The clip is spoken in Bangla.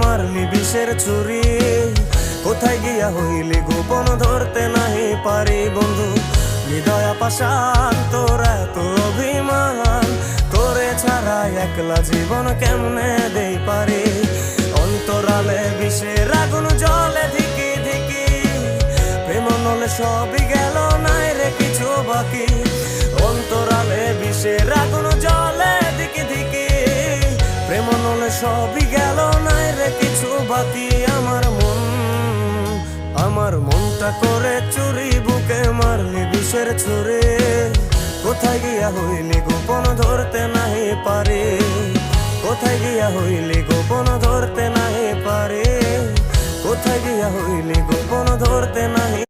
মারলি বিষের ছুরি। কোথায় গিয়া হইলি গোপন ধরতে নাহি পারি বন্ধু। হৃদয় পাষাণ তোর এত অভিমান, তোরে ছাড়া একলা জীবন কেমনে দেই পারি। অন্তরালে বিষের আগুন জ্বলে ধিকি ধিকি, প্রেম নলে সবই গেল নাই রে কিছু বাকি। অন্তরালে বিষের আগুন জ্বলে ধিকি ধিকি, প্রেম নলে সবই গেল নাই রে কিছু বাকি। আমার মনটা করে চুরি, বুকে মারলি বিষের ছুরি। কোথায় গিয়া হইলি গোপন ধরতে নাহি পারি। কোথায় গিয়া হইলি গোপন ধরতে নাহি পারি। কোথায় গিয়া হইলি গোপন ধরতে নাহি